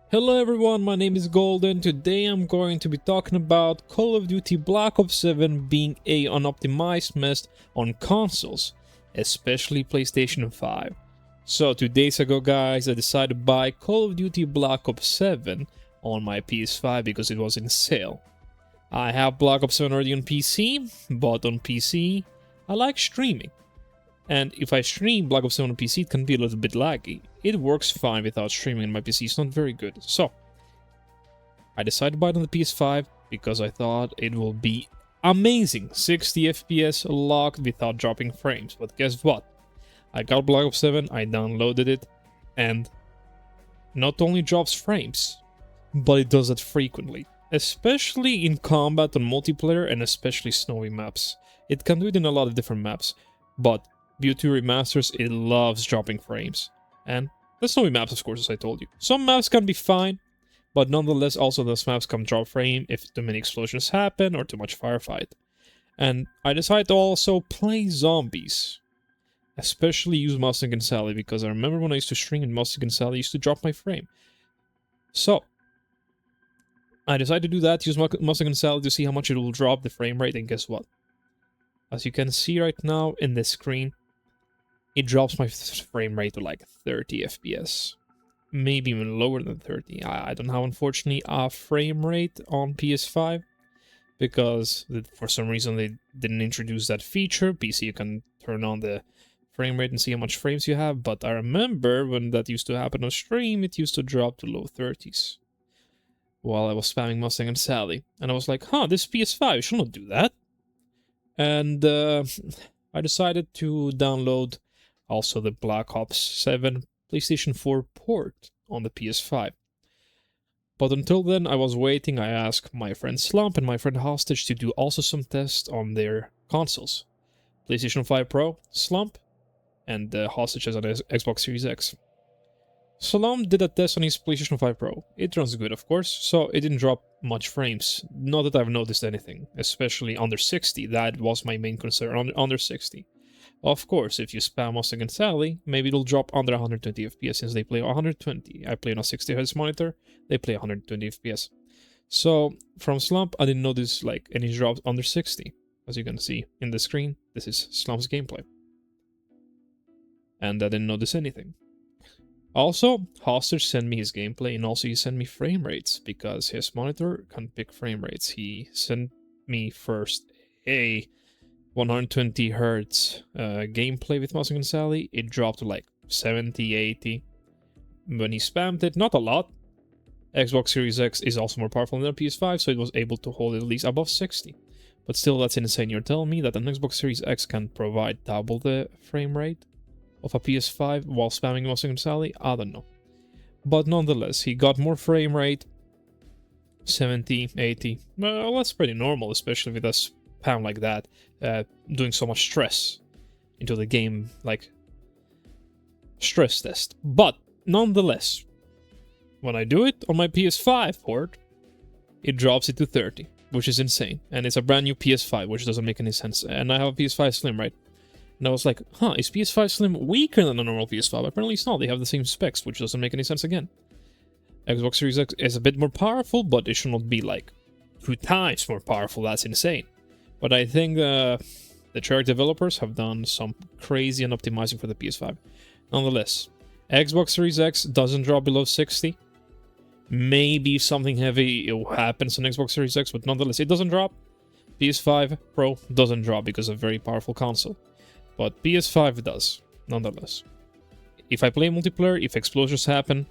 Hello everyone, my name is Golden. Today I'm going to be talking about Call of Duty Black Ops 7 being a unoptimized mess on consoles, especially PlayStation 5. So 2 days ago guys, I decided to buy Call of Duty Black Ops 7 on my PS5 because it was in sale. I have Black Ops 7 already on PC, but on PC I like streaming. And if I stream Black Ops 7 on PC, it can be a little bit laggy. It works fine without streaming on my PC, it's not very good. So, I decided to buy it on the PS5 because I thought it will be amazing. 60 FPS locked without dropping frames. But guess what? I got Black Ops 7, I downloaded it, and not only drops frames, but it does it frequently. Especially in combat on multiplayer and especially snowy maps. It can do it in a lot of different maps, but due to remasters, it loves dropping frames. And the snowy maps, of course, as I told you. Some maps can be fine, but nonetheless, also those maps can drop frame if too many explosions happen or too much firefight. And I decided to also play zombies. Especially use Mustang and Sally, because I remember when I used to stream in Mustang and Sally, I used to drop my frame. So, I decided to do that, use Mustang and Sally to see how much it will drop the frame rate, and guess what? As you can see right now in the screen, it drops my frame rate to like 30 FPS. Maybe even lower than 30. I don't have, unfortunately, a frame rate on PS5. Because for some reason they didn't introduce that feature. PC, you can turn on the frame rate and see how much frames you have. But I remember when that used to happen on stream, it used to drop to low 30s. While I was spamming Mustang and Sally. And I was like, huh, this PS5 should not do that. And I decided to download also the Black Ops 7 PlayStation 4 port on the PS5. But until then, I was waiting. I asked my friend Slump and my friend Hostage to do also some tests on their consoles. PlayStation 5 Pro, Slump, and Hostage has an Xbox Series X. Slump did a test on his PlayStation 5 Pro. It runs good, of course, so it didn't drop much frames. Not that I've noticed anything, especially under 60. That was my main concern, under 60. Of course, if you spam Mustang and Sally, maybe it'll drop under 120 FPS since they play 120. I play on a 60Hz monitor, they play 120 FPS. So, from Slump, I didn't notice like any drops under 60. As you can see in the screen, this is Slump's gameplay. And I didn't notice anything. Also, Hostage sent me his gameplay and also he sent me frame rates because his monitor can pick frame rates. He sent me first a 120 Hz gameplay with Mustang and Sally. It dropped to like 70, 80. When he spammed it, not a lot. Xbox Series X is also more powerful than the PS5, so it was able to hold it at least above 60. But still, that's insane. You're telling me that an Xbox Series X can provide double the frame rate of a PS5 while spamming Mustang and Sally? I don't know. But nonetheless, he got more frame rate. 70, 80. Well, that's pretty normal, especially with us spam like that, doing so much stress into the game, like stress test. But nonetheless, when I do it on my PS5 port, it drops it to 30, which is insane. And it's a brand new PS5, which doesn't make any sense. And I have a PS5 Slim, right? And I was like, huh, is PS5 Slim weaker than a normal PS5? Apparently it's not. They have the same specs, which doesn't make any sense again. Xbox Series X is a bit more powerful, but it should not be like 2 times more powerful. That's insane. But I think the Treyarch developers have done some crazy unoptimizing for the PS5. Nonetheless, Xbox Series X doesn't drop below 60. Maybe something heavy happens on Xbox Series X, but nonetheless, it doesn't drop. PS5 Pro doesn't drop because of a very powerful console. But PS5 does, nonetheless. If I play multiplayer, if explosions happen,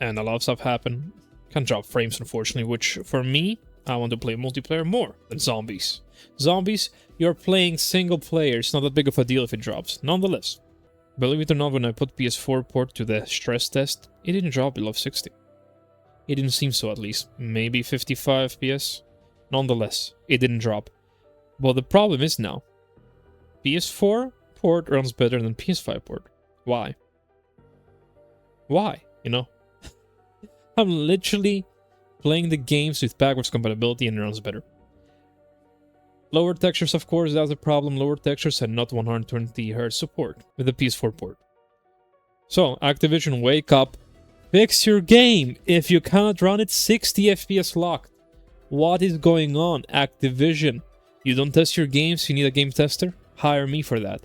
and a lot of stuff happen, can drop frames, unfortunately, which for me, I want to play multiplayer more than zombies. Zombies, you're playing single player, it's not that big of a deal if it drops. Nonetheless, believe it or not, when I put PS4 port to the stress test, it didn't drop below 60. It didn't seem so, at least. Maybe 55 FPS. Nonetheless, it didn't drop. But the problem is now, PS4 port runs better than PS5 port. Why? Why? You know? I'm literally playing the games with backwards compatibility and it runs better. Lower textures, of course, that's a problem. Lower textures and not 120 Hz support with the PS4 port. So, Activision, wake up. Fix your game if you cannot run it 60 FPS locked. What is going on, Activision? You don't test your games, you need a game tester? Hire me for that.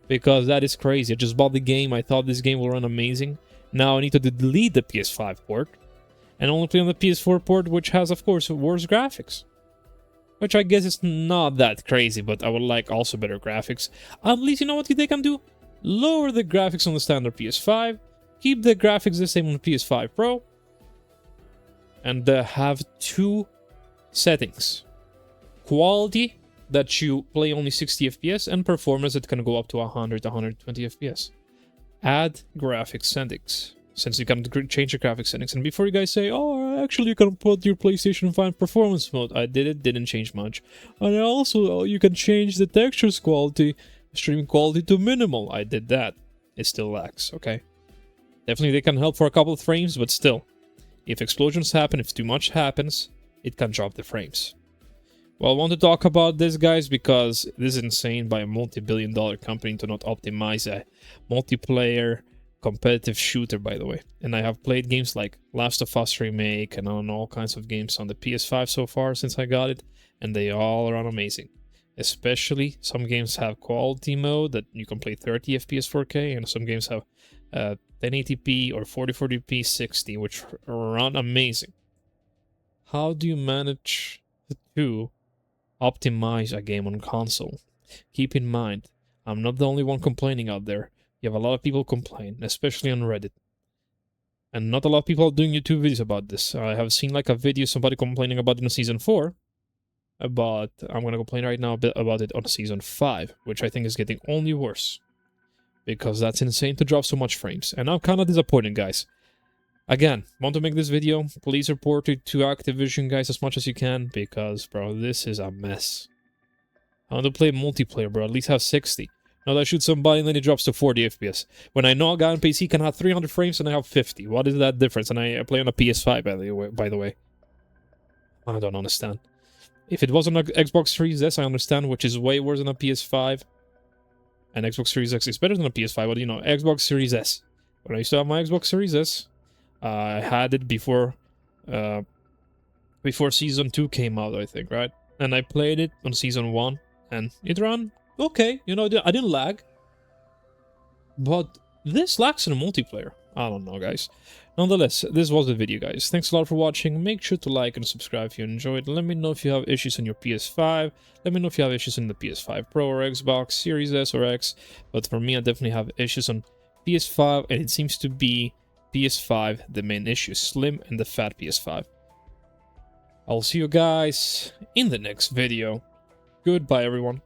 Because that is crazy. I just bought the game, I thought this game will run amazing. Now I need to delete the PS5 port and only play on the PS4 port, which has, of course, worse graphics. Which I guess is not that crazy, but I would like also better graphics. At least you know what they can do? Lower the graphics on the standard PS5, keep the graphics the same on the PS5 Pro, and have two settings. Quality, that you play only 60 FPS, and performance that can go up to 100 to 120 FPS. Add graphics settings, since you can change your graphics settings. And before you guys say, oh, actually you can put your PlayStation 5 performance mode, I did it, didn't change much. And also, you can change the textures quality, streaming quality to minimal, I did that. It still lags, okay? Definitely they can help for a couple of frames, but still, if explosions happen, if too much happens, it can drop the frames. Well, I want to talk about this, guys, because this is insane by a multi-billion-dollar company to not optimize a multiplayer competitive shooter, by the way. And I have played games like Last of Us Remake and on all kinds of games on the PS5 so far since I got it, and they all run amazing. Especially some games have quality mode that you can play 30 FPS 4K, and some games have 1080p or 4040p 60, which run amazing. How do you manage to optimize a game on console? Keep in mind, I'm not the only one complaining out there. You have a lot of people complain, especially on Reddit. And not a lot of people are doing YouTube videos about this. I have seen like a video somebody complaining about it in Season 4. But I'm gonna complain right now a bit about it on Season 5, which I think is getting only worse. Because that's insane to drop so much frames. And I'm kinda disappointed, guys. Again, want to make this video, please report it to Activision, guys, as much as you can, because, bro, this is a mess. I want to play multiplayer, bro, at least have 60. Now that I shoot somebody and then it drops to 40 FPS. When I know a guy on PC can have 300 frames and I have 50. What is that difference? And I play on a PS5, by the way. I don't understand. If it was on an Xbox Series S, I understand, which is way worse than a PS5. And Xbox Series X is better than a PS5, but you know, Xbox Series S. When I used to have my Xbox Series S, I had it before Season 2 came out, I think, right? And I played it on Season 1, and it ran okay. You know, I didn't lag. But this lags in a multiplayer. I don't know, guys. Nonetheless, this was the video, guys. Thanks a lot for watching. Make sure to like and subscribe if you enjoyed. Let me know if you have issues on your PS5. Let me know if you have issues on the PS5 Pro or Xbox Series S or X. But for me, I definitely have issues on PS5, and it seems to be PS5 the main issue. Slim and the fat PS5. I'll see you guys in the next video. Goodbye, everyone.